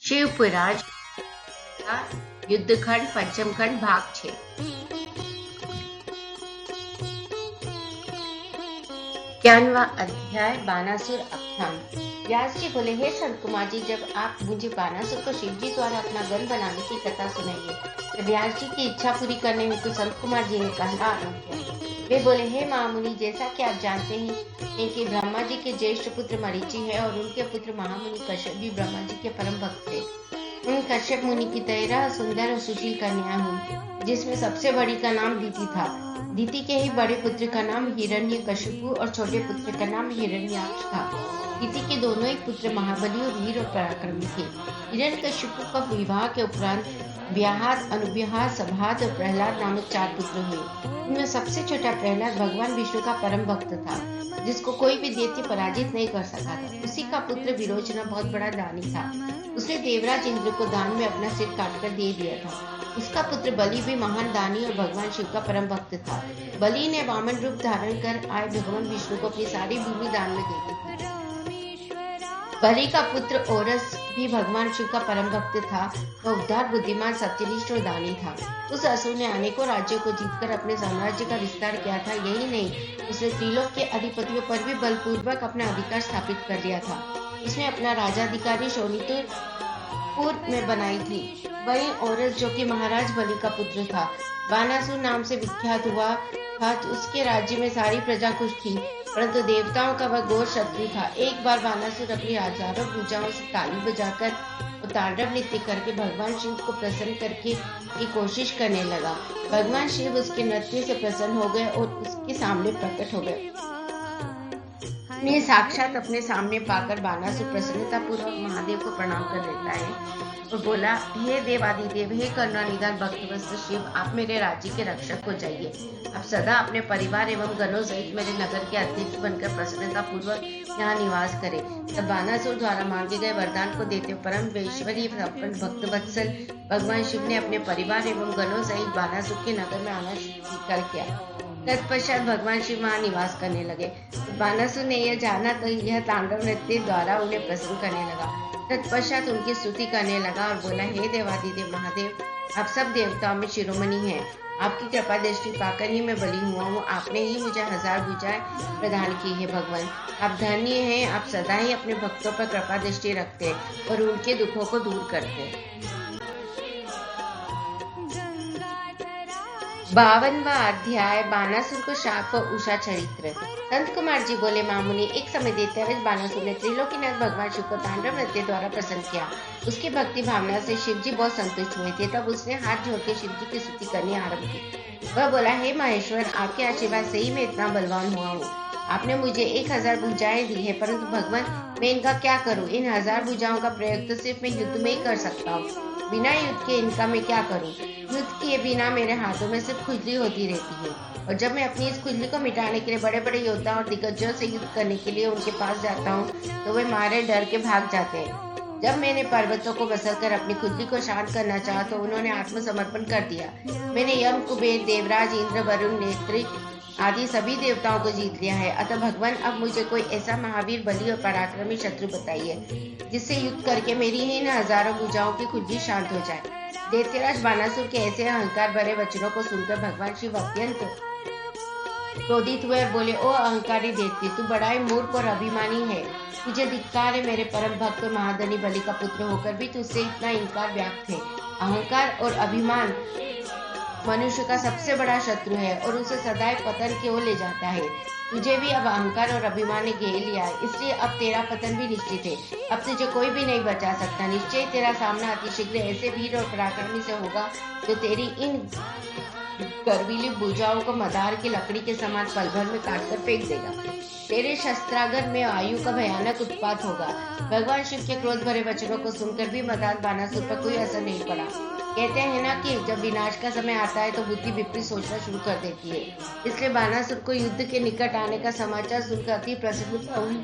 शिवपुराण का युद्धखंड पंचम खंड भाग 6। ज्ञानवा अध्याय बानासुर आख्यान। व्यास जी बोले, हे संत कुमार जी, जब आप मुझे बानासुर को शिव जी द्वारा अपना गण बनाने की कथा सुनाइए। तो व्यास जी की इच्छा पूरी करने में तो संत कुमार जी ने कहना आरंभ किया। वे बोले, हे महामुनि, जैसा कि आप जानते हैं कि ब्रह्मा जी के ज्येष्ठ पुत्र मरीचि है और उनके पुत्र महामुनि कश्यप भी ब्रह्मा जी के परम भक्त थे। उन कश्यप मुनि की 13 सुंदर और सुशील कन्याएं हुई, जिसमें सबसे बड़ी का नाम दीति था। दीति के ही बड़े पुत्र का नाम हिरण्यकशिपु और छोटे पुत्र का नाम हिरण्याक्ष था। दीति के दोनों ही पुत्र महाबली और वीर और पराक्रमी थे। हिरण्यकशिपु का विवाह के उपरांत व्याहात, अनुव्याहात, सभात और प्रहलाद नामक 4 पुत्र हुए। उनमें सबसे छोटा प्रहलाद भगवान विष्णु का परम भक्त था, जिसको कोई भी दैत्य पराजित नहीं कर सका था। उसी का पुत्र विरोचना बहुत बड़ा दानी था। उसने देवराज इंद्र को दान में अपना सिर काटकर दे दिया था। उसका पुत्र बलि भी महान दानी और भगवान शिव का परम भक्त था। बलि ने वामन रूप धारण कर आए भगवान विष्णु को अपनी सारी भूमि दान में दे दी थी। बलि का पुत्र ओरस भी भगवान शिव का परम भक्त था। वह उदार, बुद्धिमान, सत्यनिष्ठ और दानी था। उस असुर ने अनेकों राज्यों को जीतकर अपने साम्राज्य का विस्तार किया था। यही नहीं, उसने त्रिलोक के अधिपतियों पर भी बलपूर्वक अपना अधिकार स्थापित कर लिया था। उसने अपना राजाधिकारी शोणितपुर में बनाई थी। वही ओरस, जो कि महाराज बलि का पुत्र था, बानासुर नाम से विख्यात हुआ था। उसके राज्य में सारी प्रजा खुश थी, परंतु देवताओं का वह घोर शत्रु था। एक बार बानासुर अपनी हजारों भुजाओं से ताली बजाकर और तांडव नृत्य करके भगवान शिव को प्रसन्न करके की कोशिश करने लगा। भगवान शिव उसके नृत्य से प्रसन्न हो गए और उसके सामने प्रकट हो गए। उन्हें साक्षात अपने सामने पाकर बानासुर प्रसन्नता पूर्वक महादेव को प्रणाम कर देता है और बोला, हे देवादिदेव, हे करुणानिधान भक्तवत्सल शिव, आप मेरे राज्य के रक्षक हो जाइए। आप सदा अपने परिवार एवं गणों सहित मेरे नगर के अध्यक्ष बनकर प्रसन्नता पूर्वक यहाँ निवास करें। तब बानासुर द्वारा मांगे गए वरदान को देते परम ऐश्वर्य संपन्न भक्तवत्सल भगवान शिव ने अपने परिवार एवं गणों सहित बानासुर के नगर में आना स्वीकार किया। तत्पश्चात भगवान शिव वहाँ निवास करने लगे। बानासुर ने यह जाना तो यह तांडव नृत्य द्वारा उन्हें प्रसन्न करने लगा। तत्पश्चात उनकी स्तुति करने लगा और बोला, हे देवादिदेव महादेव, आप सब देवताओं में शिरोमणि हैं। आपकी कृपा दृष्टि पाकर ही मैं बलि हुआ हूँ। आपने ही मुझे 1000 भुजाएं प्रदान की है। भगवान, आप धन्य हैं। आप सदा ही अपने भक्तों पर कृपा दृष्टि रखते हैं और उनके दुखों को दूर करते हैं। 52वां अध्याय बानासुर को शाप और उषा चरित्र। संत कुमार जी बोले, मामुनि, एक समय दैत्यराज बानासुर ने त्रिलोकीनाथ भगवान शिव को तांडव नृत्य द्वारा प्रसन्न किया। उसकी भक्ति भावना से शिव जी बहुत संतुष्ट हुए थे। तब उसने हाथ जोड़ के शिव जी की स्तुति करनी आरंभ की। वह बोला, हे महेश्वर, आपके आशीर्वाद से ही मैं इतना बलवान हुआ हूँ। आपने मुझे 1000 भुजाएं दी है, परंतु भगवान, मैं इनका क्या करूँ? इन 1000 भुजाओं का प्रयोग तो सिर्फ मैं युद्ध में ही कर सकता हूँ। बिना युद्ध के इनका मैं क्या करूं? युद्ध किए बिना मेरे हाथों में सिर्फ खुजली होती रहती है, और जब मैं अपनी इस खुजली को मिटाने के लिए बड़े बड़े योद्धा और दिग्गजों से युद्ध करने के लिए उनके पास जाता हूँ, तो वे मारे डर के भाग जाते हैं। जब मैंने पर्वतों को बसल कर अपनी खुजली को शांत करना चाहा, तो उन्होंने आत्मसमर्पण कर दिया। मैंने यम, कुबेर, देवराज, इंद्र, वरुण, नेत्री आदि सभी देवताओं को जीत लिया है। अतः भगवान, अब मुझे कोई ऐसा महावीर, बलि और पराक्रमी शत्रु बताइए, जिससे युद्ध करके मेरी ही इन 1000 भुजाओं की खुजली शांत हो जाए। दैत्यराज बानासुर के ऐसे अहंकार भरे वचनों को सुनकर भगवान शिव अत्यंत क्रोधित हुए और बोले, ओ अहंकारी दैत्य, तू बड़ा ही मूर्ख और अभिमानी है। तुझे धिक्कार है। मेरे परम भक्त और महाधनी बलि का पुत्र होकर भी तुझसे इतना इनकार व्याप्त है। अहंकार और अभिमान मनुष्य का सबसे बड़ा शत्रु है और उसे सदैव पतन की ओर ले जाता है। तुझे भी अब अहंकार और अभिमान ने घेर लिया है, इसलिए अब तेरा पतन भी निश्चित है। अब तुझे कोई भी नहीं बचा सकता। निश्चय तेरा सामना अतिशीघ्र ऐसे वीर और पराक्रमी से होगा, जो तेरी इन गर्वीली भुजाओं को मदार की लकड़ी के समान पल भर में काटकर फेंक देगा। तेरे शस्त्रागार में आयु का भयानक उत्पात होगा। भगवान शिव के क्रोध भरे वचनों को सुनकर भी मदान बानासुर पर कोई असर नहीं पड़ा। कहते हैं ना कि जब विनाश का समय आता है तो बुद्धि विपरीत सोचना शुरू कर देती है। इसलिए बानासुर को युद्ध के निकट आने का समाचार सुनकर अति प्रसन्नता हुई।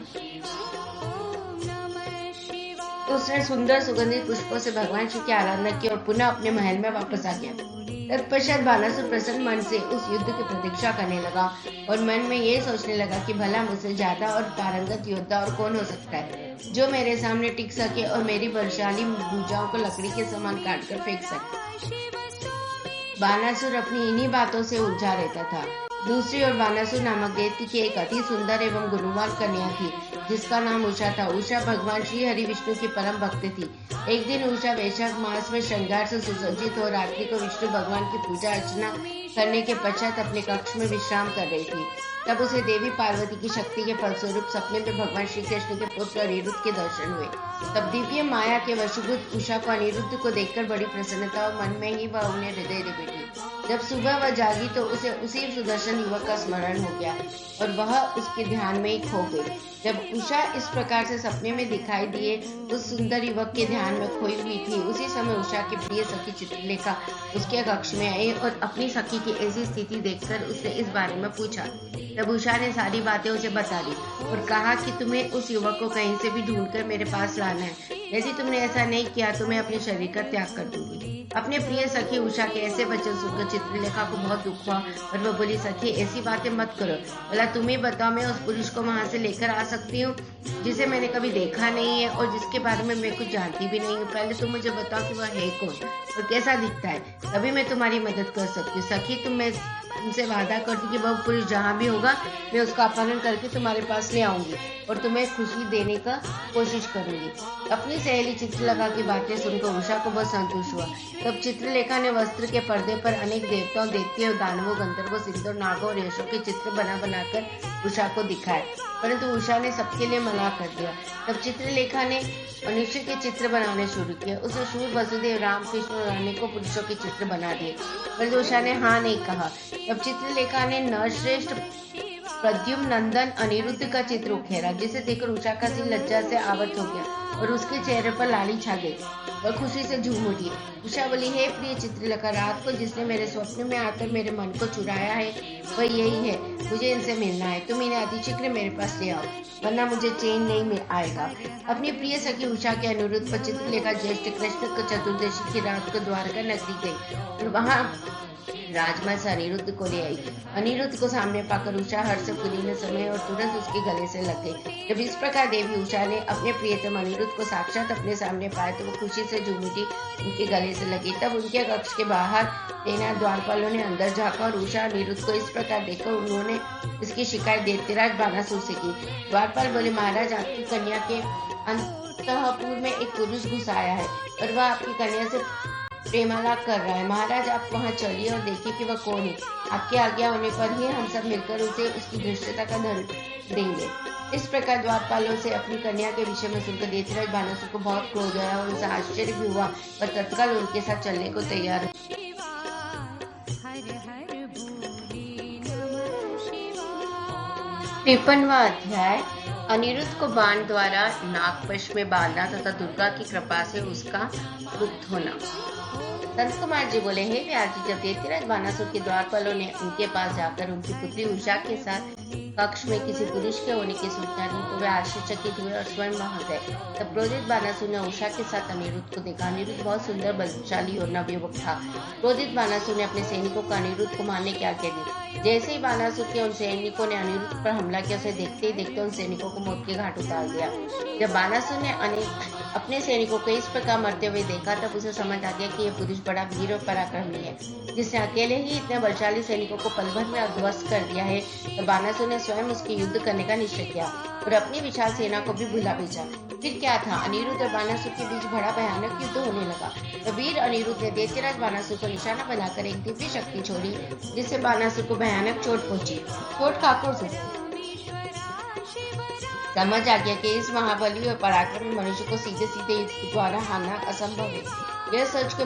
तो उसने सुंदर सुगंधित पुष्पों से भगवान शिव की आराधना की और पुनः अपने महल में वापस आ गया। तत्पश्चात बानासुर प्रसन्न मन से उस युद्ध की प्रतीक्षा करने लगा और मन में ये सोचने लगा कि भला मुझसे ज्यादा और पारंगत योद्धा और कौन हो सकता है जो मेरे सामने टिक सके और मेरी बलशाली भुजाओं को लकड़ी के समान काटकर फेंक सके। बानासुर अपनी इन्हीं बातों से उलझा रहता था। दूसरी ओर बानासुर नामक दैत्य की एक अति सुंदर एवं गुणवान कन्या थी जिसका नाम उषा था। उषा भगवान श्री हरि विष्णु की परम भक्त थी। एक दिन उषा वैशाख मास में श्रृंगार से सुसज्जित हो रात्रि को विष्णु भगवान की पूजा अर्चना करने के पश्चात अपने कक्ष में विश्राम कर रही थी। तब उसे देवी पार्वती की शक्ति के फलस्वरूप सपने में भगवान श्री कृष्ण के पुत्र अनिरुद्ध के दर्शन हुए। तब दिव्य माया के वशीभूत उषा को अनिरुद्ध को देखकर बड़ी प्रसन्नता और मन में ही वह उन्हें हृदय दे बैठी। जब सुबह वह जागी तो उसे उसी सुदर्शन युवक का स्मरण हो गया और वह उसके ध्यान में ही खो गई। जब उषा इस प्रकार से सपने में दिखाई दिए उस सुंदर युवक के ध्यान में खोई हुई थी, उसी समय उषा की प्रिय सखी चित्रलेखा उसके कक्ष में आई और अपनी सखी की ऐसी स्थिति देखकर उससे इस बारे में पूछा। तब उषा ने सारी बातें उसे बता दी और कहा कि तुम्हें उस युवक को कहीं से भी ढूंढकर मेरे पास लाना है। यदि तुमने ऐसा नहीं किया तो मैं अपने शरीर का त्याग कर दूंगी। अपने प्रिय सखी उषा के ऐसे वचन सुनकर चित्रलेखा को बहुत दुख हुआ और वह बोली, सखी ऐसी बातें मत करो। भला तुम ही बताओ, मैं उस पुरुष को वहां से लेकर आ सकती हूँ जिसे मैंने कभी देखा नहीं है और जिसके बारे में मैं कुछ जानती भी नहीं हूँ। पहले तुम मुझे बताओ कि वह है कौन और कैसा दिखता है, तभी मैं तुम्हारी मदद कर सकती हूँ। सखी तुमसे वादा करती कि वह पुरुष जहाँ भी होगा मैं उसका अपहरण करके तुम्हारे पास ले आऊंगी और तुम्हें खुशी देने का कोशिश करूंगी। अपनी सहेली चित्रलेखा की बातें सुनकर उषा को बहुत संतोष हुआ। तब चित्रलेखा ने वस्त्र के पर्दे पर अनेक देवताओं, दैत्यों, दानवों, गंधर्वों, सिद्धों, नागों और यशों के चित्र बनाकर उषा को दिखाए, परंतु उषा ने सबके लिए मना कर दिया। तब चित्रलेखा ने मनुष्य के चित्र बनाने शुरू किए। उसने शूर, वसुदेव, राम, कृष्ण और अनेकों पुरुषों के चित्र बना दिए, परंतु उषा ने हाँ नहीं कहा। तब चित्रलेखा ने नरश्रेष्ठ प्रद्युम्न नंदन अनिरुद्ध का चित्र उखेरा, जिसे देखकर उषा का सिर लज्जा से आवृत हो गया और उसके चेहरे पर लाली छा गई। वह खुशी से झूम उठी। उषा बोली, हे प्रिय चित्रलेखा, रात को जिसने मेरे स्वप्न में आकर मेरे मन को चुराया है वह यही है। मुझे इनसे मिलना है। तुम इन्हें अतिशीघ्र मेरे पास ले आओ, वरना मुझे चैन नहीं मिल आएगा। अपनी प्रिय सखी उषा के अनुरोध पर चित्रलेखा ज्येष्ठ कृष्ण चतुर्दशी की रात को द्वारका नगरी गई और वहाँ राजमहल से अनिरुद्ध को ले आई। अनिरुद्ध को सामने पाकर उषा हर्ष से पूर्ण समय और तुरंत उसके गले से लग गई। जब इस प्रकार देवी उषा ने अपने प्रियतम अनिरुद्ध को साक्षात अपने सामने पाया तो वो खुशी से झूम उठी, उनके गले से लगी। तब उनके कक्ष के बाहर तैनात द्वारपालों ने अंदर झाँका और उषा अनिरुद्ध को इस प्रकार देखकर उन्होंने इसकी शिकायत दैत्यराज बानासुर से की। द्वारपाल बोले, महाराज, आपकी कन्या के अंतःपुर में एक पुरुष घुस आया है और वह आपकी कन्या से प्रेमालाप कर रहा है। महाराज, आप वहां चलिए और देखिए कि वह कौन है। आपके आज्ञा होने पर ही हम सब मिलकर उसे उसकी धृष्टता का दंड देंगे। इस प्रकार द्वारपालों से अपनी कन्या के विषय में सुनकर दैत्यराज बानासुर को बहुत क्रोध आया और उसे आश्चर्य भी हुआ और तत्काल उनके साथ चलने को तैयार हो। 53वां अध्याय। अनिरुद्ध को बाण द्वारा नागपश में बांधना तथा दुर्गा की कृपा से उसका मुक्त होना। संत कुमार जी बोले, हे व्यास जी, जब दैत्यराज बानासुर के द्वारपालों ने उनके पास जाकर उनकी पुत्री उषा के साथ कक्ष में किसी पुरुष के होने की सूचना दी तो वे आश्चर्यचकित हुए और स्वयं वहां गए। तब क्रोधित बानासुर ने उषा के साथ अनिरुद्ध को देखा। अनिरुद्ध बहुत सुंदर, बलशाली और नवयुवक था। क्रोधित बानासुर ने अपने सैनिकों को अनिरुद्ध को मारने की आज्ञा दी। जैसे ही बानासुर के उन सैनिकों ने अनिरुद्ध पर हमला किया, उसे देखते ही देखते उन सैनिकों को मौत के घाट उतार दिया। जब बानासुर ने अपने सैनिकों को इस प्रकार मरते हुए देखा तब उसे समझ आ गया कि यह पुरुष बड़ा वीर और पराक्रमी है, जिसने अकेले ही इतने बलशाली सैनिकों को पल भर में ध्वस्त कर दिया है। तो बानासुर ने स्वयं उसके युद्ध करने का निश्चय किया और अपनी विशाल सेना को भी भुला भेजा। फिर क्या था, अनिरुद्ध और बानासुर के बीच बड़ा भयानक युद्ध होने लगा। तो वीर अनिरुद्ध ने दैत्यराज बानासुर को निशाना बनाकर एक दिव्य शक्ति छोड़ी, जिससे बानासुर को भयानक चोट पहुंची। चोट खाकर से समझ आ गया कि इस महाबली और पराक्रमी मनुष्य को सीधे सीधे युद्ध द्वारा हारना असंभव है। यह सोच कर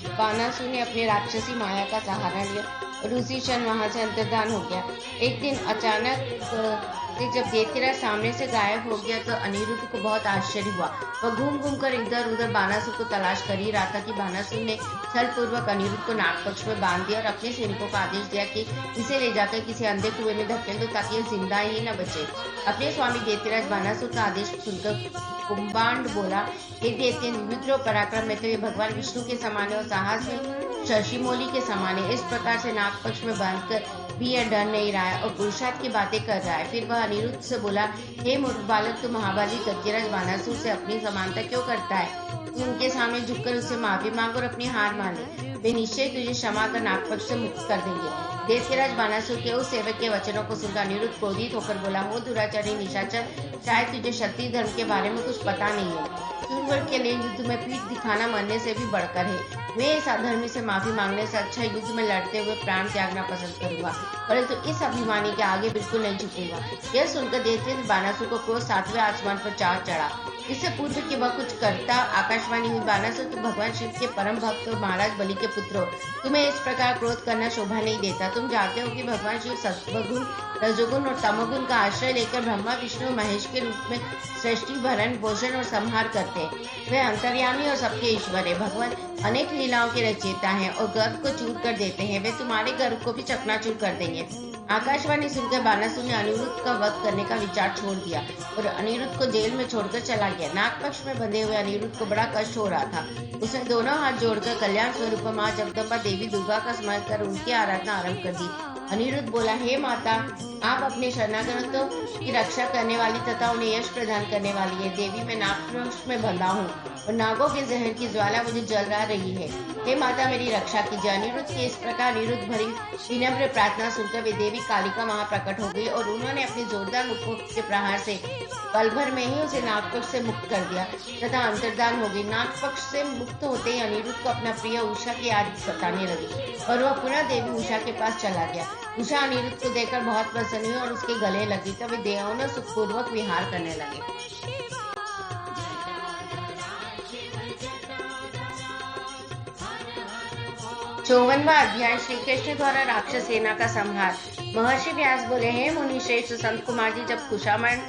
बानासुर ने अपने राक्षसी माया का सहारा लिया और उसी क्षण वहां से अंतर्धान हो गया। एक दिन अचानक जब दैत्यराज सामने से गायब हो गया तो अनिरुद्ध को बहुत आश्चर्य हुआ। वह घूम घूम कर इधर उधर बानासुर को तलाश कर ही रहा था कि बानासुर ने छल पूर्वक अनिरुद्ध को नागपक्ष में बांध दिया और अपने सैनिकों को आदेश दिया कि इसे ले जाकर किसी अंधे कुएं में धकेल दो ताकि यह जिंदा ही न बचे। अपने स्वामी दैत्यराज बानासुर का आदेश सुनकर कुंभांड बोला, हे दैत्य, रुद्र पराक्रम में तो ये भगवान विष्णु के समान और साहस में शशिमौली के समान है। इस प्रकार से नाग पक्ष में बांधकर भी यह डर नहीं रहा है और पुरुषार्थ की बातें कर रहा है। फिर वह अनिरुद्ध से बोला, हे मूर्ख बालक, तू महाबली दैत्यराज बानासुर से अपनी समानता क्यों करता है? तू उनके सामने झुककर उससे माफी मांग और अपनी हार मान ले। वे निश्चय तुझे क्षमा कर नागपक्ष से मुक्त कर देंगे। दैत्यराज बानासुर के उस सेवक के वचनों को सुनकर अनिरुद्ध क्रोधित होकर बोला, हो दुराचारी निशाचर, शायद तुझे क्षत्रिय धर्म के बारे में कुछ पता नहीं है। शूरवीर के लिए युद्ध में पीठ दिखाना मरने से भी बढ़कर है। मैं इस अधर्मी से माफी मांगने से अच्छा युद्ध में लड़ते हुए प्राण त्यागना पसंद करूंगा, परंतु इस अभिमानी के आगे बिल्कुल नहीं झुकूंगा। यह सुनकर दैत्यराज बानासुर को क्रोध 7वें आसमान पर चढ़ा। इससे पूर्व कि वह कुछ करता आकाशवाणी हुई, बानासुर, तुम भगवान शिव के परम भक्त और महाराज बलि के पुत्र हो। तुम्हें इस प्रकार क्रोध करना शोभा नहीं देता। तुम जानते हो कि भगवान शिव सत्वगुण, रजोगुण और तमोगुण का आश्रय लेकर ब्रह्मा, विष्णु और महेश के रूप में सृष्टि, भरण, पोषण और संहार करते हैं। वे अंतर्यामी और सबके ईश्वर है। भगवान अनेक लीलाओं के रचयिता हैं और गर्भ को चूर कर देते हैं। वे तुम्हारे गर्भ को भी चकनाचूर कर देंगे। आकाशवाणी सुनकर बानासुर ने अनिरुद्ध का वध करने का विचार छोड़ दिया और अनिरुद्ध को जेल में छोड़कर चला गया। नागपक्ष में बंधे हुए अनिरुद्ध को बड़ा कष्ट हो रहा था। उसने दोनों हाथ जोड़कर कल्याण स्वरूप माँ जगदम्बा देवी दुर्गा का स्मरण कर उनकी आराधना आरंभ कर दी। अनिरुद्ध बोला, हे माता, आप अपने शरणागतों की रक्षा करने वाली तथा उन्हें यश प्रदान करने वाली है। देवी, मैं नागपक्ष में बंधा हूँ और नागों के जहर की ज्वाला मुझे जला रही है। हे माता, मेरी रक्षा कीजिए। अनिरुद्ध की इस प्रकार अनिरुद्ध भरी विनम्र प्रार्थना सुनकर वे देवी कालिका वहां प्रकट हो गई और उन्होंने अपने जोरदार मुखों के प्रहार से पल भर में ही उसे नागपक्ष से मुक्त कर दिया तथा अंतर्धान हो गई। नागपक्ष से मुक्त होते ही अनिरुद्ध को अपना प्रिय उषा की याद सताने लगी और वह पुनः देवी उषा के पास चला गया। उषा अनिरुद्ध को देखकर बहुत प्रसन्न हुई और उसके गले लगी, तब वे दोनों सुखपूर्वक विहार करने लगे। 54वां अध्याय श्री कृष्ण द्वारा राक्षस सेना का संहार। महर्षि व्यास बोले, हे मुनि श्रेष्ठ संत कुमार जी, जब कुशामण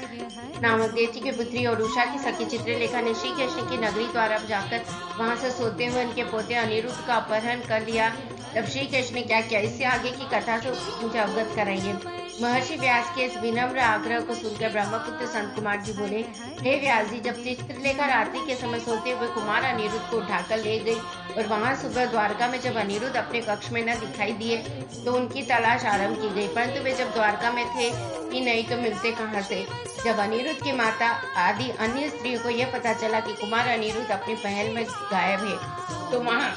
नामक देवती की पुत्री और उषा की सखी चित्रलेखा ने श्री कृष्ण की नगरी द्वारा जाकर वहां से सोते हुए उनके पोते अनिरुद्ध का अपहरण कर लिया, तब श्री कृष्ण ने क्या किया, इससे आगे की कथा से मुझे अवगत कराइए। महर्षि व्यास के इस विनम्र आग्रह को सुनकर ब्रह्मपुत्र संत कुमार जी बोले, हे व्यास जी, जब चित्रलेखा रात्रि के समय सोते हुए कुमार अनिरुद्ध को उठाकर ले गई और वहां सुबह द्वारका में जब अनिरुद्ध अपने कक्ष में न दिखाई दिए तो उनकी तलाश आरंभ की गई, परंतु वे जब द्वारका में थे ही नहीं तो मिलते कहाँ से। जब अनिरुद्ध की माता आदि अन्य स्त्रियों को यह पता चला कि कुमार अनिरुद्ध अपने महल में गायब है तो वहाँ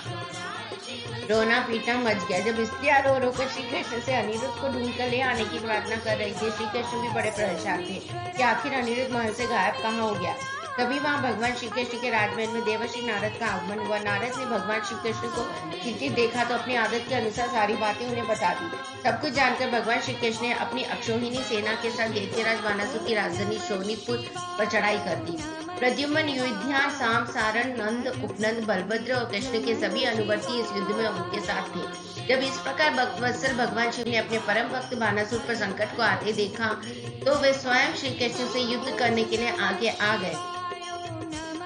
रोना पीटना मच गया। जब स्त्रियां रो रो कर श्री कृष्ण से अनिरुद्ध को ढूंढ कर ले आने की प्रार्थना कर रही थी, श्री कृष्ण भी बड़े परेशान थे कि आखिर अनिरुद्ध महल से गायब कहाँ हो गया। तभी वहाँ भगवान श्री कृष्ण के राजमहल में देवर्षि नारद का आगमन हुआ। नारद ने भगवान श्री कृष्ण को चिंतित देखा तो अपनी आदत के अनुसार सारी बातें उन्हें बता दी। सब कुछ जानकर भगवान श्री कृष्ण ने अपनी अक्षौहिणी सेना के साथ दैत्यराज बानासुर की राजधानी शोणितपुर पर चढ़ाई कर दी। प्रद्युम्न, युधिष्ठिर, साम, सारण, नंद, उपनंद, बलभद्र और कृष्ण के सभी अनुवर्ती इस युद्ध में उनके साथ थे। जब इस प्रकार भक्तवत्सल भगवान शिव ने अपने परम भक्त बानासुर पर संकट को आते देखा तो वे स्वयं श्री कृष्ण से युद्ध करने के लिए आगे आ गए,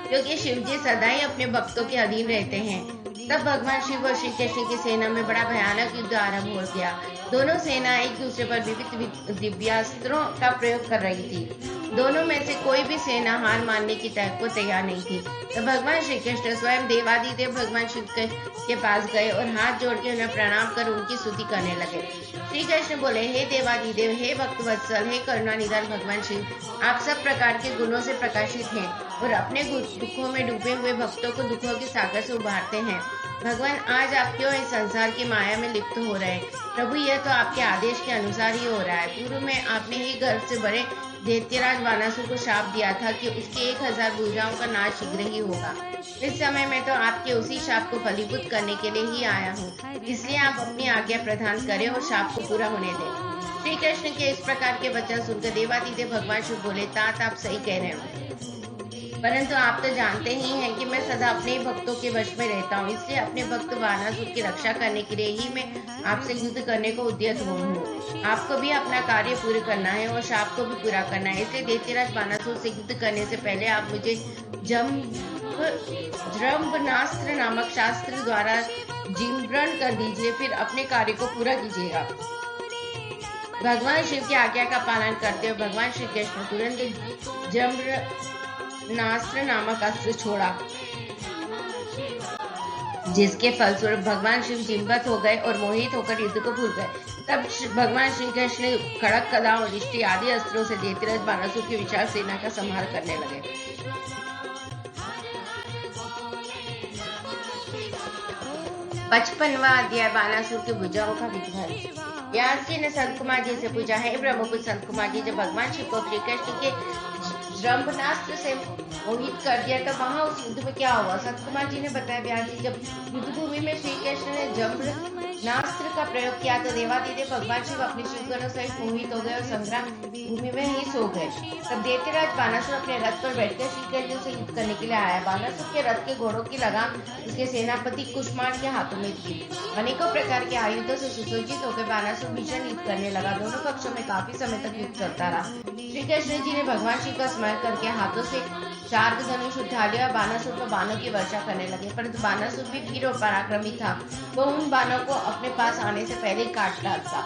क्योंकि शिव जी सदा ही अपने भक्तों के अधीन रहते हैं। तब भगवान शिव और श्री कृष्ण की सेना में बड़ा भयानक युद्ध आरंभ हो गया। दोनों सेना एक दूसरे पर विविध दिव्यास्त्रों का प्रयोग कर रही थी। दोनों में से कोई भी सेना हार मानने की को तैयार नहीं थी। तो भगवान श्री कृष्ण स्वयं देवादिदेव भगवान शिव के पास गए और हाथ जोड़ के उन्हें प्रणाम कर उनकी स्तुति करने लगे। श्री कृष्ण बोले, हे देवादिदेव, हे भक्तवत्सल, हे करुणा निधान भगवान शिव, आप सब प्रकार के गुणों से प्रकाशित हैं और अपने दुखों में डूबे हुए भक्तों को दुखों के सागर से उबारते हैं। भगवान, आज आप क्यों इस संसार की माया में लिप्त हो रहे हैं? प्रभु, यह तो आपके आदेश के अनुसार ही हो रहा है। पूर्व में आपने ही गर्भ से बड़े दैत्यराज बानासुर को शाप दिया था कि उसके 1000 भुजाओं का नाश शीघ्र ही होगा। इस समय में तो आपके उसी शाप को फलीभूत करने के लिए ही आया हूँ, इसलिए आप अपनी आज्ञा प्रदान करें और शाप को पूरा होने दें। श्री कृष्ण के इस प्रकार के वचन सुनकर देवादिदेव भगवान शिव बोले, तात आप सही कह रहे हो, परंतु आप तो जानते ही हैं कि मैं सदा अपने ही भक्तों के वश में रहता हूँ, इसलिए अपने भक्त बानासुर की रक्षा करने के लिए ही मैं आपसे युद्ध करने को उद्यत हूँ। आपको भी अपना कार्य पूरा करना है और शाप को भी पूरा करना है, इसलिए दैत्यराज बानासुर से युद्ध करने से पहले आप मुझे जृंभनास्त्र नामक शास्त्र द्वारा जिम्रण कर दीजिए, फिर अपने कार्य को पूरा कीजिएगा। भगवान शिव की आज्ञा का पालन करते हुए भगवान श्री कृष्ण तुरंत जृंभनास्त्र नामक अस्त्र छोड़ा। जिसके फलस्वरूप भगवान शिव जिम्बत हो गए और मोहित होकर युद्ध को भूल गए। तब भगवान श्री कृष्ण ने खड़क, गदा और इष्टि आदि अस्त्रों से दैत्यराज बानासुर की विशाल सेना का संहार करने लगे। 55वां अध्याय बानासुर की भुजाओं का विध्वंस। व्यास जी ने संत कुमार जी से पूछा, हे ब्रह्मपुत्र संत कुमार जी, जब भगवान शिव को श्री कृष्ण के जम्बनास्त्र से मोहित कर दिया तब वहां उस युद्ध में क्या हुआ? संत कुमार जी ने बताया, व्यास जी, जब युद्ध भूमि में श्री कृष्ण ने जम्बनास्त्र का प्रयोग किया तो देवादिदेव भगवान शिव अपने शिवगणों सहित मोहित हो गए और संग्राम भूमि में ही सो गए। तब दैत्यराज बानासुर अपने रथ पर बैठकर श्री कृष्ण से युद्ध करने के लिए आया। बानासुर के रथ के घोड़ों की लगाम उसके सेनापति कुष्मांड के हाथों में थी। अनेकों प्रकार के आयुधों से सुसज्जित होकर बानासुर भीषण युद्ध करने लगा। दोनों पक्षों में काफी समय तक युद्ध चलता रहा। श्री कृष्ण जी ने भगवान शिव का स्मरण करके हाथों से 4 धनुष उठा लिया और बानासुर पर बाणों की वर्षा करने लगे, परंतु बानासुर भी वीर और पराक्रमी था। वो उन बाणों को अपने पास आने से पहले काट डालता।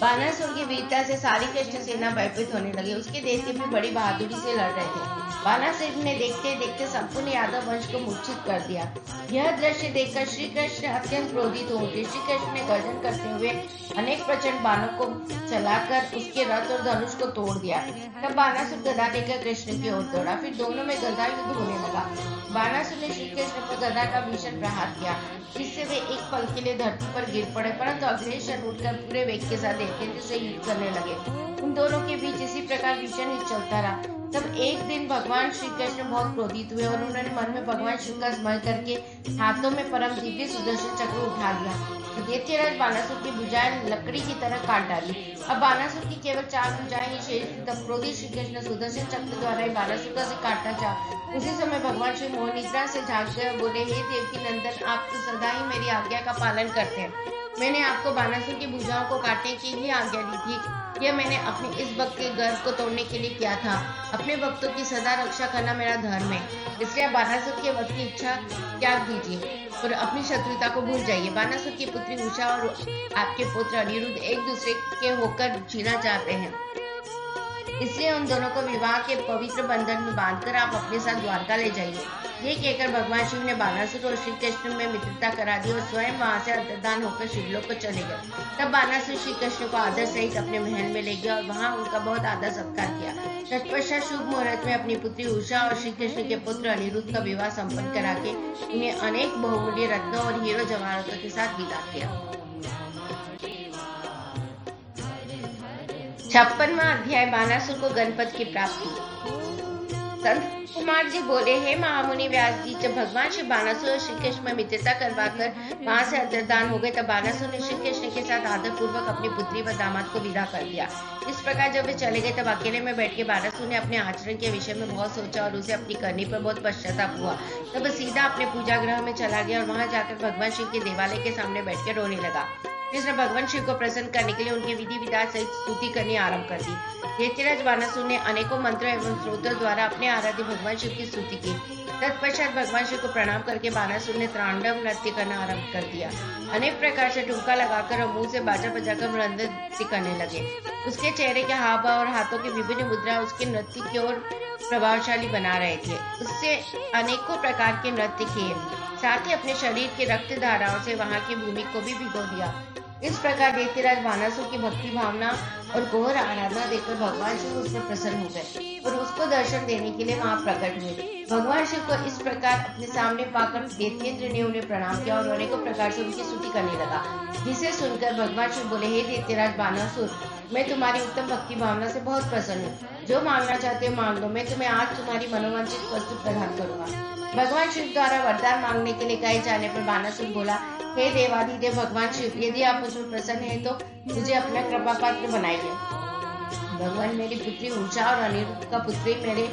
बानासुर की वीरता से सारी कृष्ण सेना भयभीत होने लगी। उसके दैत्य भी बड़ी बहादुरी से लड़ रहे थे। बानासुर ने देखते देखते संपूर्ण यादव वंश को मूर्छित कर दिया। यह दृश्य देखकर श्री कृष्ण अत्यंत क्रोधित हो उठे। श्री कृष्ण ने गर्जन करते हुए अनेक प्रचंड बाणों को चलाकर उसके रथ और धनुष को तोड़ दिया। तब बानासुर गदा लेकर कृष्ण की ओर दौड़ा। फिर दोनों में गदा युद्ध होने लगा। बानासुर ने श्री कृष्ण पर गदा का भीषण प्रहार किया, जिससे वे एक पल के लिए धरती पर गिर पड़े, परंतु अगले क्षण उठकर पूरे वेग के साथ दैत्य से युद्ध करने लगे। उन दोनों के बीच इसी प्रकार भीषण युद्ध चलता रहा। तब एक दिन भगवान श्री कृष्ण बहुत क्रोधित हुए और उन्होंने मन में भगवान शिव का स्मरण करके हाथों में परम दिव्य सुदर्शन चक्र उठा लिया। दैत्यराज बानासुर की भुजाएं लकड़ी की तरह काट डाली। अब बानासुर की केवल 4 भुजाएं ही शेष थी। तब क्रोधित श्री कृष्ण सुदर्शन चक्र द्वारा ही बानासुर का सिर काटना चाहा। उसी समय भगवान शिव मोह निद्रा से जाग गए और बोले, हे देवकी नंदन, आप तो सदा ही मेरी आज्ञा का पालन करते हैं। मैंने आपको बानासुर की भुजाओं को काटने की ही आज्ञा दी थी। यह मैंने अपने इस भक्त के गर्व को तोड़ने के लिए किया था। अपने भक्तों की सदा रक्षा करना मेरा धर्म है, इसलिए आप बानासुर के वध की इच्छा त्याग दीजिए और अपनी शत्रुता को भूल जाइए। बानासुर की पुत्री उषा और आपके पुत्र अनिरुद्ध एक दूसरे के होकर जीना चाहते हैं, इसलिए उन दोनों को विवाह के पवित्र बंधन में बांधकर आप अपने साथ द्वारका ले जाइए। ये कहकर भगवान शिव ने बानासुर और श्री कृष्ण में मित्रता करा दी और स्वयं वहां से अंतर्धान होकर शिवलोक को चले गए। तब बानासुर श्री कृष्ण को आदर सहित अपने महल में ले गया और वहां उनका बहुत आदर सत्कार किया। तत्पश्चात शुभ मुहूर्त में अपनी पुत्री उषा और श्री कृष्ण के पुत्र अनिरुद्ध का विवाह संपन्न करा के उन्हें अनेक बहुमूल्य रत्नों और हीरो जवाहरातों के साथ विदा किया। 56वां अध्याय बानासुर को गणपत की प्राप्ति। संत कुमार जी बोले, हे महामुनि व्यास जी, जब भगवान शिव बानासुर और श्री कृष्ण में मित्रता करवाकर वहां से अंतर्धान हो गए तब बानासुर ने श्री कृष्ण के साथ आदर पूर्वक अपनी पुत्री व दामाद को विदा कर दिया। इस प्रकार जब वे चले गए तब अकेले में बैठ के बानासुर ने अपने आचरण के विषय में बहुत सोचा और उसे अपनी करनी पर बहुत पश्चाताप हुआ। तब सीधा अपने पूजा गृह में चला गया और वहां जाकर भगवान शिव के देवालय के सामने बैठकर रोने लगा। इसने भगवान शिव को प्रसन्न करने के लिए उनकी विधि विधान सहित स्तुति करनी आरंभ कर दी। दैत्यराज बानासुर ने अनेकों मंत्र एवं स्त्रोत्र द्वारा अपने आराध्य भगवान शिव की स्तुति की। तत्पश्चात भगवान शिव को प्रणाम करके बानासुर ने तांडव नृत्य करना आरंभ कर दिया। अनेक प्रकार से ठुमका लगाकर और मुंह से बाजा बजाकर नृत्य करने लगे। उसके चेहरे के हाव भाव और हाथों की विभिन्न मुद्रा उसके नृत्य की ओर प्रभावशाली बना रहे थे। उससे अनेकों प्रकार के नृत्य किए, साथ ही अपने शरीर के रक्त धाराओं से वहां की भूमि को भी भिगो दिया। इस प्रकार दैत्यराज बानासुर की भक्ति भावना और घोर आराधना देखकर भगवान शिव उस पर प्रसन्न हो गए और उसको दर्शन देने के लिए वहां प्रकट हुए। भगवान शिव को इस प्रकार अपने सामने पाकर दैत्येंद्र ने उन्हें प्रणाम किया और अनेकों प्रकार से उनकी स्तुति करने लगा, जिसे सुनकर भगवान शिव बोले, हे दैत्यराज बानासुर, मैं तुम्हारी उत्तम भक्ति भावना से बहुत प्रसन्न हूँ। जो मांगना चाहते हो मांग लो, मैं तुम्हें आज तुम्हारी मनोवांछित वस्तु प्रदान करूंगा। भगवान शिव द्वारा वरदान मांगने के लिए कहे जाने पर बानासुर बोला, हे देवादिदेव भगवान शिव, यदि आप मुझ पर प्रसन्न हैं तो मुझे अपना कृपा पात्र बनाइए। भगवान मेरी पुत्री उषा और अनिरुद्ध का पुत्री मेरे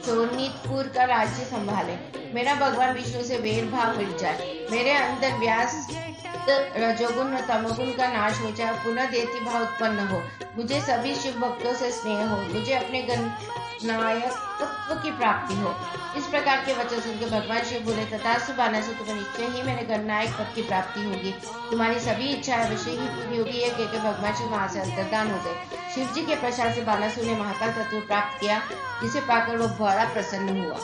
सोनीतपुर का राज्य संभाले। मेरा भगवान विष्णु से वेर भाव मिट जाए, मेरे अंदर व्यास रजोगुण और तमोगुण का नाश हो जाए, पुनः दैत्य भाव उत्पन्न हो, मुझे सभी शिव भक्तों से स्नेह हो, मुझे अपने गणनायकत्व की प्राप्ति हो। इस प्रकार के वचन सुनकर भगवान शिव बोले, तथास्तु बानासुर, तुम्हें निश्चय ही मेरे गणनायक पद की प्राप्ति होगी, तुम्हारी सभी इच्छाएं अवश्य ही पूरी होगी। यह कहकर भगवान शिव वहां से अंतर्धान हो गए। शिव जी के प्रसाद से बानासुर ने महाकाल तत्व प्राप्त किया, जिसे पाकर वो बड़ा प्रसन्न हुआ।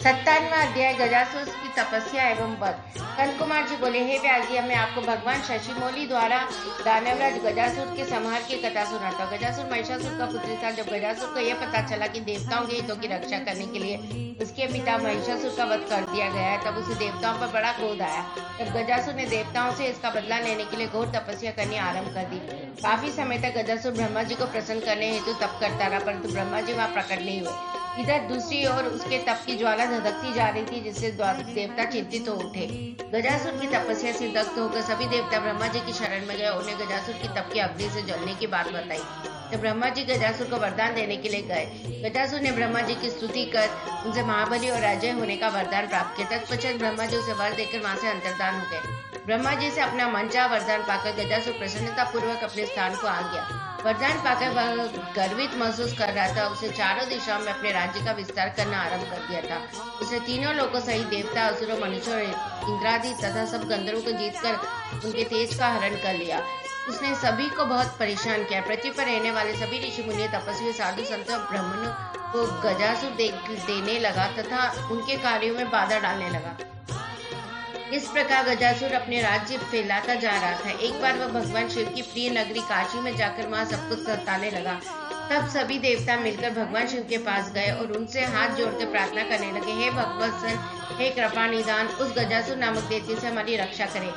57वां अध्याय गजासुर की तपस्या एवं वध। कंद कुमार जी बोले, हे व्यास जी, मैं आपको भगवान शशिमौली द्वारा दानवराज गजासुर के संहार की कथा सुनाता हूँ। गजासुर महिषासुर का पुत्र था। जब गजासुर को यह पता चला कि देवताओं के हितों की रक्षा करने के लिए उसके पिता महिषासुर का वध कर दिया गया है, तब उसे देवताओं पर बड़ा क्रोध आया। तब गजासुर ने देवताओं से इसका बदला लेने के लिए घोर तपस्या करनी आरंभ कर दी। काफी समय तक गजासुर ब्रह्मा जी को प्रसन्न करने हेतु तप करता रहा, परंतु ब्रह्मा जी वहां प्रकट नहीं हुए। इधर दूसरी ओर उसके तप की ज्वाला धधकती जा रही थी, जिससे देवता चिंतित हो उठे। गजासुर की तपस्या से दग्ध होकर सभी देवता ब्रह्मा जी की शरण में गए। उन्हें गजासुर की तप की अग्नि से जलने की बात बताई। जब ब्रह्मा जी गजासुर को वरदान देने के लिए गए, गजासुर ने ब्रह्मा जी की स्तुति कर उनसे महाबली और अजय होने का वरदान प्राप्त किया। तत्पश्चात ब्रह्मा जी उसे वर देकर वहां से अंतर्धान हो गए। ब्रह्मा जी से अपना मनचाहा वरदान पाकर गजासुर प्रसन्नता पूर्वक अपने स्थान को आ गया। वरदान पाकर वह गर्वित महसूस कर रहा था। उसे चारों दिशाओं में अपने राज्य का विस्तार करना आरंभ कर दिया था। उसने तीनों लोगों सहित देवता, असुरों, मनुष्यों और इंद्रादि तथा सब गंधर्वों को जीतकर उनके तेज का हरण कर लिया। उसने सभी को बहुत परेशान किया। पृथ्वी पर रहने वाले सभी ऋषि मुनि, तपस्वी, साधु संत और ब्राह्मणों को गजासुर देने लगा तथा उनके कार्यों में बाधा डालने लगा। इस प्रकार गजासुर अपने राज्य फैलाता जा रहा था। एक बार वह भगवान शिव की प्रिय नगरी काशी में जाकर वहां सब कुछ सताने लगा। तब सभी देवता मिलकर भगवान शिव के पास गए और उनसे हाथ जोड़कर प्रार्थना करने लगे, हे भगवत्सन, हे कृपा निदान, उस गजासुर नामक दैत्य से हमारी रक्षा करें।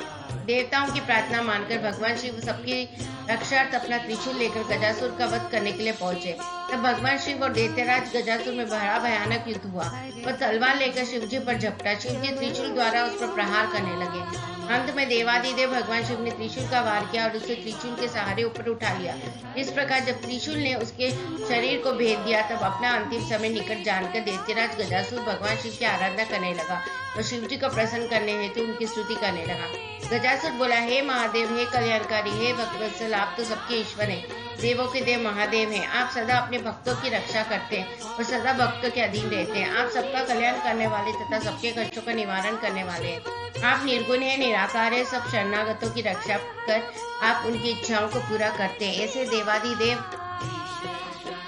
देवताओं की प्रार्थना मानकर भगवान शिव सबकी रक्षार्थ अपना त्रिशूल लेकर गजासुर का वध करने के लिए पहुंचे। तब भगवान शिव और दैत्यराज गजासुर में बड़ा भयानक युद्ध हुआ। वह तलवार लेकर शिव जी पर झपटा। शिव जी त्रिशूल द्वारा उस पर प्रहार करने लगे। अंत में देवादिदेव भगवान शिव ने त्रिशूल का वार किया और उसे त्रिशूल के सहारे ऊपर उठा लिया। इस प्रकार जब त्रिशूल ने उसके शरीर को भेद दिया, तब अपना अंतिम समय निकट जानकर दैत्यराज गजासुर भगवान शिव की आराधना करने लगा और शिव जी को प्रसन्न करने हेतु उनकी स्तुति करने लगा। गजासुर बोला, हे महादेव, हे कल्याणकारी, हे भक्तवत्सल, आप तो सबके ईश्वर हैं, देवों के देव महादेव हैं। आप सदा अपने भक्तों की रक्षा करते हैं और सदा भक्तों के अधीन रहते हैं। आप सबका कल्याण करने वाले तथा सबके कष्टों का निवारण करने वाले हैं। आप निर्गुण है, निराकार है, सब शरणागतों की रक्षा कर आप उनकी इच्छाओं को पूरा करते हैं। ऐसे देवादिदेव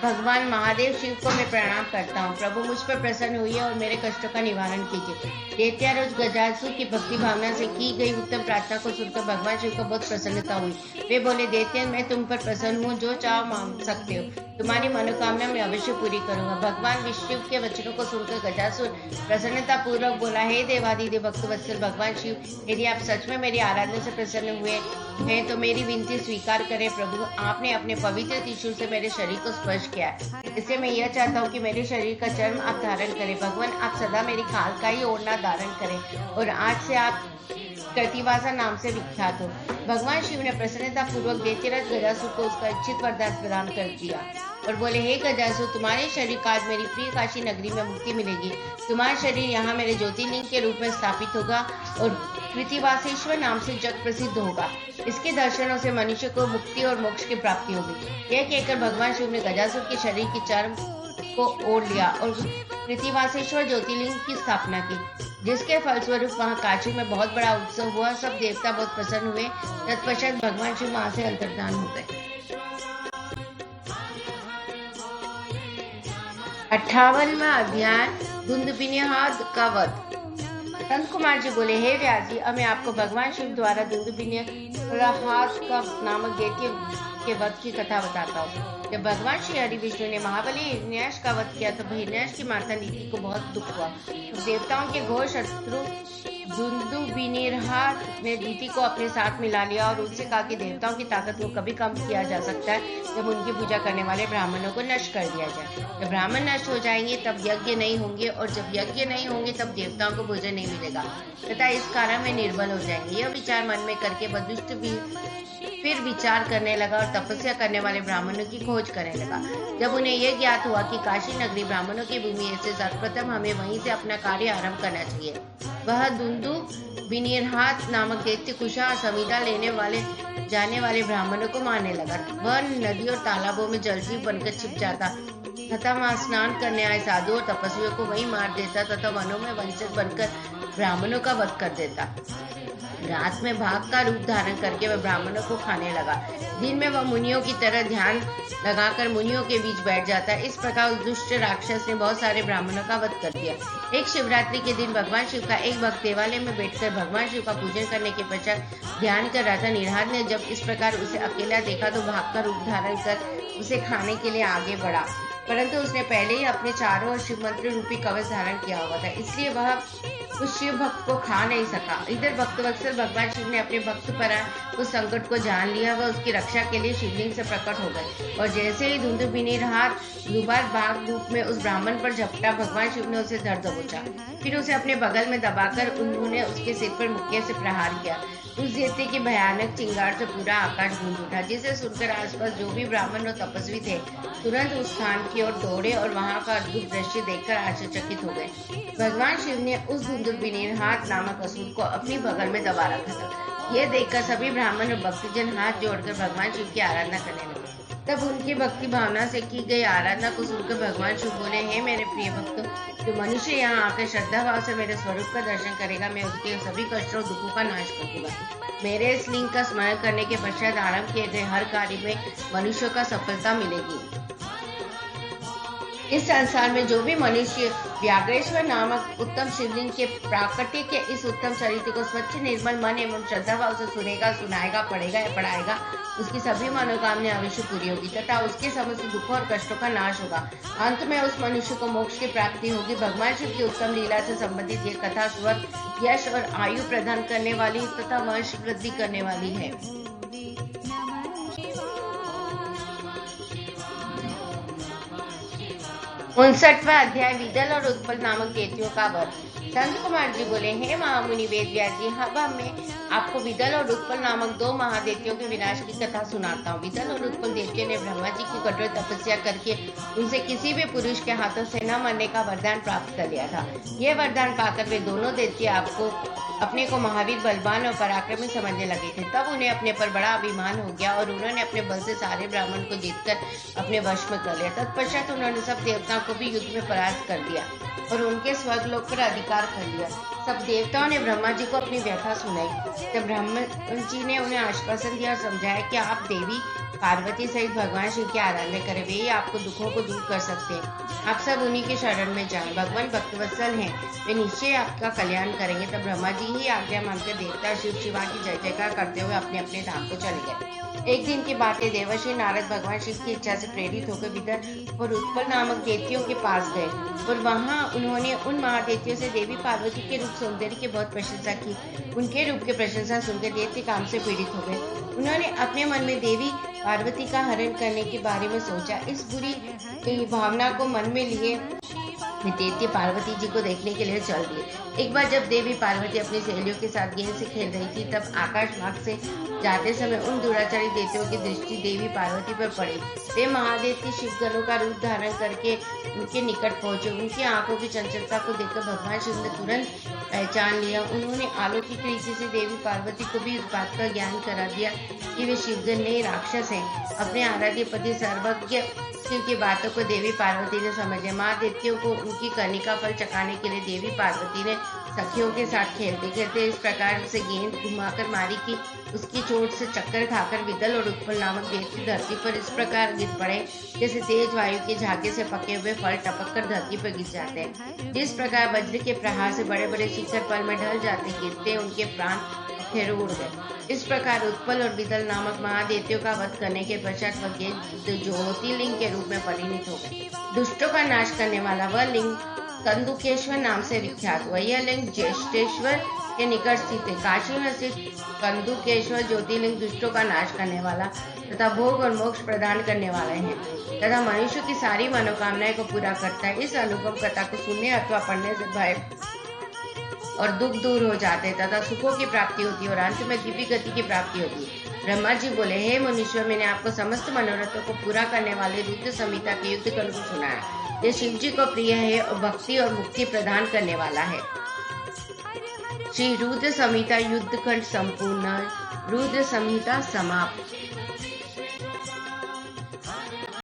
भगवान महादेव शिव को मैं प्रणाम करता हूँ। प्रभु मुझ पर प्रसन्न हुई और मेरे कष्टों का निवारण कीजिए। दैत्यारोज गजासुर की भक्ति भावना से की गई उत्तम प्रार्थना को सुनकर भगवान शिव को बहुत प्रसन्नता हुई। वे बोले, दैत्य, मैं तुम पर प्रसन्न हूँ, जो चाहो मांग सकते हो, तुम्हारी मनोकामना मैं अवश्य पूरी करूंगा। भगवान विष्णु के वचनों को सुनकर गजासुर प्रसन्नता पूर्वक बोला, हे देवादिदेव भक्तवत्सल भगवान शिव, यदि आप सच में मेरी आराधना से प्रसन्न हुए हैं तो मेरी विनती स्वीकार करें। प्रभु, आपने अपने पवित्र त्रिशूल से मेरे शरीर को स्पर्श किया है, इससे मैं यह चाहता हूँ कि मेरे शरीर का चर्म आप धारण करें। भगवान, आप सदा मेरी खाल का ही ओढ़ना धारण करें और आज से आप कृतिवासा नाम से विख्यात हो। भगवान शिव ने प्रसन्नता पूर्वक दैत्यराज गजासुर को उसका इच्छित वरदान प्रदान कर दिया और बोले, हे गजासुर, तुम्हारे शरीर का आज मेरी प्रिय काशी नगरी में मुक्ति मिलेगी। तुम्हारा शरीर यहाँ मेरे ज्योतिर्लिंग के रूप में स्थापित होगा और कृतिवासेश्वर नाम से जग प्रसिद्ध होगा। इसके दर्शनों से मनुष्य को मुक्ति और मोक्ष की प्राप्ति होगी। यह कहकर भगवान शिव ने गजासुर के शरीर की चर्म को ओढ़ लिया और कृतिवासेश्वर ज्योतिर्लिंग की स्थापना की, जिसके फलस्वरूप वहां काशी में बहुत बड़ा उत्सव हुआ। सब देवता बहुत प्रसन्न हुए। तत्पश्चात भगवान शिव वहां से अंतर्धान हो गए। 58वां अध्याय दुंदुभिन्नहाद का वध। कंद कुमार जी बोले, हे व्यास जी, मैं आपको भगवान शिव द्वारा दुंदुभिन्नहाद का नामक दैत्य के वध की कथा बताता हूँ। जब भगवान श्री हरि विष्णु ने महाबली हिरण्याक्ष का वध किया, तो हिरण्याक्ष की माता नीति को बहुत दुख हुआ। तो देवताओं के घोर शत्रु दुंदुभिन्नहाद ने नीति को अपने साथ मिला लिया और उनसे कहा कि देवताओं की ताकत को कभी कम किया जा सकता है जब उनकी पूजा करने वाले ब्राह्मणों को नष्ट कर दिया जाए। जब ब्राह्मण नष्ट हो जाएंगे तब यज्ञ नहीं होंगे और जब यज्ञ नहीं होंगे तब देवताओं को भोजन नहीं मिलेगा तथा इस कारण वे निर्बल हो जाएंगे। यह विचार मन में करके वशिष्ठ भी फिर विचार करने लगा और तपस्या करने वाले ब्राह्मणों की खोज करने लगा। जब उन्हें यह ज्ञात हुआ कि काशी नगरी ब्राह्मणों की भूमि है, इससे सर्वप्रथम हमें वहीं से अपना कार्य आरंभ करना चाहिए। वह दुंदुभिन्नहाद नामक दैत्य कुशा समिधा लेने वाले जाने वाले ब्राह्मणों को मारने लगा। वह नदी और तालाबों में जलजीव बनकर छिप जाता तथा वहां स्नान करने आए साधु और तपस्वियों को वहीं मार देता तथा वनों में वंचित बनकर ब्राह्मणों का वध कर देता। रात में बाघ का रूप धारण करके वह ब्राह्मणों को खाने लगा। दिन में वह मुनियों की तरह ध्यान लगाकर मुनियों के बीच बैठ जाता। इस प्रकार उस दुष्ट राक्षस ने बहुत सारे ब्राह्मणों का वध कर दिया। एक शिवरात्रि के दिन भगवान शिव का एक भक्त देवालय में बैठकर भगवान शिव का पूजन करने के पश्चात ध्यान कर रहा था। निरहार ने जब इस प्रकार उसे अकेला देखा तो बाघ का रूप धारण कर उसे खाने के लिए आगे बढ़ा, परंतु उसने पहले ही अपने चारों ओर शिव मंत्र रूपी कवच धारण किया हुआ था, इसलिए वह उस शिव भक्त को खा नहीं सका। इधर भक्तवत्सल भगवान शिव ने अपने भक्त पर उस संकट को जान लिया। वह उसकी रक्षा के लिए शिवलिंग से प्रकट हो गए और जैसे ही धुंधुबिनी हाथ दुबार बाघ रूप में उस ब्राह्मण पर झपटा, भगवान शिव ने उसे धर दबोचा। फिर उसे अपने बगल में दबाकर उन्होंने उसके सिर पर मुक्के से प्रहार किया। उस दैत्य की भयानक चिंगार से पूरा आकाश गूंज उठा, जिसे सुनकर आसपास जो भी ब्राह्मण और तपस्वी थे तुरंत उस स्थान की ओर दौड़े और वहां का अद्भुत दृश्य देखकर आश्चर्यचकित हो गए। भगवान शिव ने उस धुंधुबिनी हाथ नामक असुर को अपनी बगल में दबा रखा था। यह देखकर सभी ब्राह्मण और भक्तजन हाथ जोड़कर भगवान शिव की आराधना करने लगे। तब उनकी भक्ति भावना से की गई आराधना को सुनकर भगवान शिव बोले, हे मेरे प्रिय भक्त, जो मनुष्य यहाँ आकर श्रद्धा भाव से मेरे स्वरूप का दर्शन करेगा, मैं उसके सभी कष्टों और दुखों का नाश कर दूंगा। मेरे इस लिंग का स्मरण करने के पश्चात आरंभ किए गए हर कार्य में मनुष्यों का सफलता मिलेगी। इस संसार में जो भी मनुष्य व्याघ्रेश्वर नामक उत्तम शिवलिंग के प्राकट्य के इस उत्तम चरित्र को स्वच्छ निर्मल मन एवं श्रद्धा भाव से सुनेगा, सुनाएगा, पढ़ेगा या पढ़ाएगा, उसकी सभी मनोकामनाएं अवश्य पूरी होगी तथा उसके समस्त दुखों और कष्टों का नाश होगा। अंत में उस मनुष्य को मोक्ष की प्राप्ति होगी। भगवान शिव की उत्तम लीला से संबंधित ये कथा स्वर्ग, यश और आयु प्रदान करने वाली तथा वंश वृद्धि करने वाली है। 59वां अध्याय विदल और उत्पल नामक दैत्यों का वध। संत कुमार जी बोले, हे महामुनि वेद व्यास जी, अब मैं आपको विदल और उत्पल नामक दो महादैत्यों के विनाश की कथा सुनाता हूँ। विदल और उत्पल दैत्य ने ब्रह्मा जी की कठोर तपस्या करके उनसे किसी भी पुरुष के हाथों से न मरने का वरदान प्राप्त कर लिया था। यह वरदान पाकर वे दोनों दैत्य अपने को महावीर, बलवान और पराक्रमी समझने लगे थे। तब उन्हें अपने पर बड़ा अभिमान हो गया और उन्होंने अपने बल से सारे ब्राह्मण को जीतकर अपने वश में कर लिया। तत्पश्चात उन्होंने सब देवताओं को भी युद्ध में परास्त कर दिया और उनके स्वर्गलोक पर अधिकार कर लिया। सब देवताओं ने ब्रह्मा जी को अपनी व्यथा सुनाई। तब ब्रह्मा जी ने उन्हें आश्वासन दिया और समझाया कि आप देवी पार्वती सहित भगवान शिव की आराधना करें, वे ही आपको दुखों को दूर कर सकते हैं। आप सब उन्हीं के शरण में जाएं। भगवान भक्तवत्सल हैं, वे निश्चय आपका कल्याण करेंगे। तब ब्रह्मा जी ही आज्ञा मानकर देवता शिव शिवा की जय जयकार करते हुए अपने अपने धाम को चले गए। एक दिन की बात है, देवर्षि नारद भगवान शिव की इच्छा से प्रेरित होकर विदल और उत्पल नामक दैत्यों के पास गए और वहां उन्होंने उन महादैत्यों से देवी पार्वती के रूप सौंदर्य की बहुत प्रशंसा की। उनके रूप की प्रशंसा सुनकर दैत्य काम से पीड़ित हो गए। उन्होंने अपने मन में देवी पार्वती का हरण करने के बारे में सोचा। इस बुरी भावना को मन में लिए दैत्य पार्वती जी को देखने के लिए चल दिए। एक बार जब देवी पार्वती अपनी सहेलियों के साथ गेंद से खेल रही थी, तब आकाश मार्ग से जाते समय उन दुराचारी दैत्यों की दृष्टि देवी पार्वती पर पड़ी। वे महादैत्य शिवगणों का रूप धारण करके उनके निकट पहुंचे। उनकी आंखों की चंचलता को देखकर भगवान शिव ने तुरंत पहचान लिया। उन्होंने अलौकिक रीति से देवी पार्वती को भी इस बात का ज्ञान करा दिया कि वे शिवगण नहीं, राक्षस हैं। अपने आराध्य पति सर्वज्ञ शिव की बातों को देवी पार्वती ने समझे। महादैत्यों को उनकी करनी का फल चखाने के लिए देवी पार्वती ने सखियों के साथ खेलते खेलते इस प्रकार से गेंद घुमाकर मारी कि उसकी चोट से चक्कर खाकर विदल और उत्पल नामक दैत्य धरती पर इस प्रकार गिर पड़े जैसे तेज वायु के झागे से पके हुए फल टपक कर धरती पर गिर जाते हैं। जिस प्रकार वज्र के प्रहार से बड़े बड़े शिखर पल में ढल जाते, गिरते उनके प्राण फिर उड़ गए। इस प्रकार उत्पल और विदल नामक महादैत्यों का वध करने के पश्चात वह ज्योतिर्लिंग के रूप में परिणित हो गए। दुष्टों का नाश करने वाला वह लिंग कंदुकेश्वर नाम से विख्यात हुआ। यह लिंग ज्येष्ठेश्वर के निकट स्थित है। काशी में स्थित कंदुकेश्वर ज्योतिर्लिंग दुष्टों का नाश करने वाला तथा भोग और मोक्ष प्रदान करने वाले हैं तथा मनुष्य की सारी मनोकामनाएं को पूरा करता है। इस अनुपम कथा को सुनने अथवा पढ़ने से भय और दुख दूर हो जाते तथा सुखों की प्राप्ति होती है और अंत में दिव्य गति की प्राप्ति होती है। ब्रह्मा जी बोले, हे मुनीश्वर, मैंने आपको समस्त मनोरथों को पूरा करने वाले रुद्र संहिता के युद्ध कांड को सुनाया। यह शिव जी को प्रिय है और भक्ति और मुक्ति प्रदान करने वाला है। श्री रुद्र संहिता युद्ध खंड संपूर्ण। रुद्र संहिता समाप्त।